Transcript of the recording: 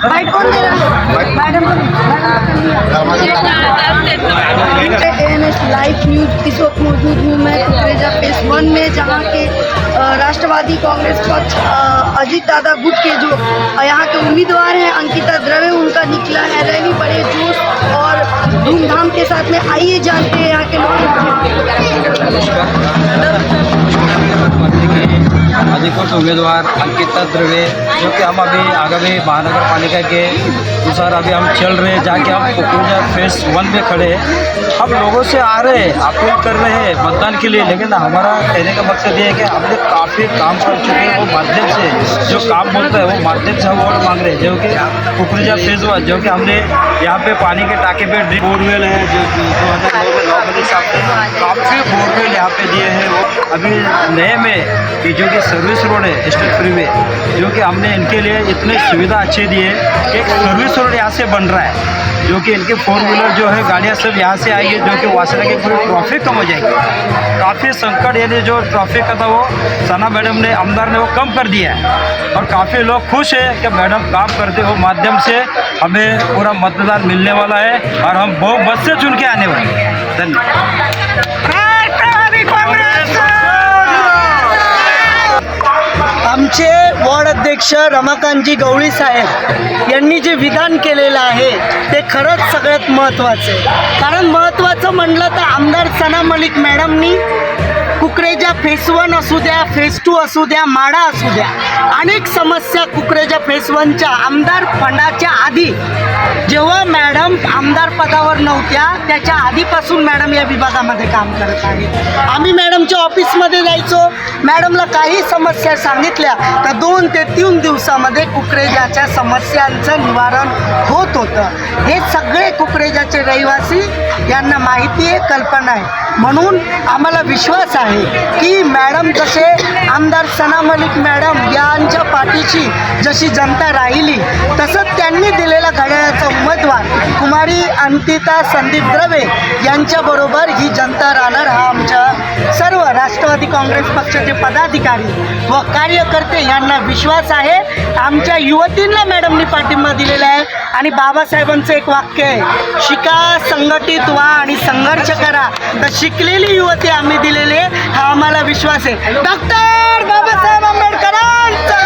Byte कौन दे रहा है? Madam ANS live news इस वक्त मौजूद हूँ मैं कुकरेजा फेस 1 में, जहाँ के राष्ट्रवादी कांग्रेस पक्ष अजीत दादा गुट के जो यहाँ के उम्मीदवार हैं अंकिता द्रवे, उनका निकला है रैली बड़े जोश और धूमधाम के साथ में। आइए जानते हैं यहाँ के अधिकृत उम्मीदवार अंकिता द्रवे, जो कि हम अभी आगामी महानगर पालिका के अनुसार अभी हम चल रहे हैं, जाके हम कुकरेजा फेस 1 में खड़े हैं। हम लोगों से आ रहे हैं, अपील कर रहे हैं मतदान के लिए, लेकिन हमारा कहने का मकसद ये है कि हमने काफ़ी काम कर चुके हैं। वो माध्यम से जो काम बोलता है वो माध्यम से हम वोट मांग रहे हैं, जो कि कुकरेजा फेस 1, जो कि हमने यहाँ पे पानी के टाँके पे बोरवेल है, जो 2009 साहब ने काफ़ी बोरवेल यहाँ पे दिए हैं। वो अभी नए में कि जो कि सर्विस रोड है स्टेट फ्रीवे, जो कि हमने इनके लिए इतने सुविधा अच्छे दिए कि एक सर्विस रोड यहाँ से बन रहा है, जो कि इनके 4 व्हीलर जो है गाड़ियाँ सब यहाँ से आएंगी, जो कि वासना की पूरी ट्रैफिक कम हो जाएगी। काफ़ी संकट यानी जो ट्रैफिक का था वो सना मैडम ने आमदार ने वो कम कर दिया है, और काफ़ी लोग खुश है कि मैडम काम करते हो माध्यम से हमें पूरा मतदान मिलने वाला है और हम बहुमत से चुन के आने वाले हैं। धन्यवाद। आमचे वॉर्ड अध्यक्ष रमाकांतजी गवळी साहेब यांनी जे विधान केलेलं आहे ते खरंच सगळ्यात महत्त्वाचं आहे। कारण महत्त्वाचं म्हणलं तर आमदार सना मलिक मॅडमनी कुकरेजा फेस 1 असू द्या, फेस 2 असू द्या, माडा असू द्या, अनेक समस्या कुकरेजा फेस 1च्या आमदार फंडाच्या आधी जेव्हा मॅडम आमदार पदावर नव्हत्या त्याच्या आधीपासून मॅडम या विभागामध्ये काम करत आहे। आम्ही मॅडमच्या ऑफिसमध्ये जायचो, मॅडमला काही समस्या सांगितल्या तर 2 ते 3 दिवसामध्ये कुकरेजाच्या समस्यांचं निवारण होत होतं। हे सगळे कुकरेजाचे रहिवासी यांना माहिती आहे, कल्पना आहे, म्हणून आम्हाला विश्वास आहे की मॅडम जसे आमदार सना मलिक मॅडम यांच्या पाठीशी जशी जनता राहिली, तसंच त्यांनी दिलेला घड्याळाचा उमेदवार कुमारी अंकिता संदीप द्रवे यांच्याबरोबर ही जनता राहणार। हा आमच्या सर्व राष्ट्रवादी काँग्रेस पक्षाचे पदाधिकारी व कार्यकर्ते यांना विश्वास आहे। आमच्या युवतींना मॅडमनी पाठिंबा दिलेला आहे आणि बाबासाहेबांचं एक वाक्य आहे, शिका, संघटित व्हा आणि संघर्ष करा। तर शिकलेली युवती आम्ही दिलेली आहे, हा आम्हाला विश्वास आहे। डॉक्टर बाबासाहेब आंबेडकरांचा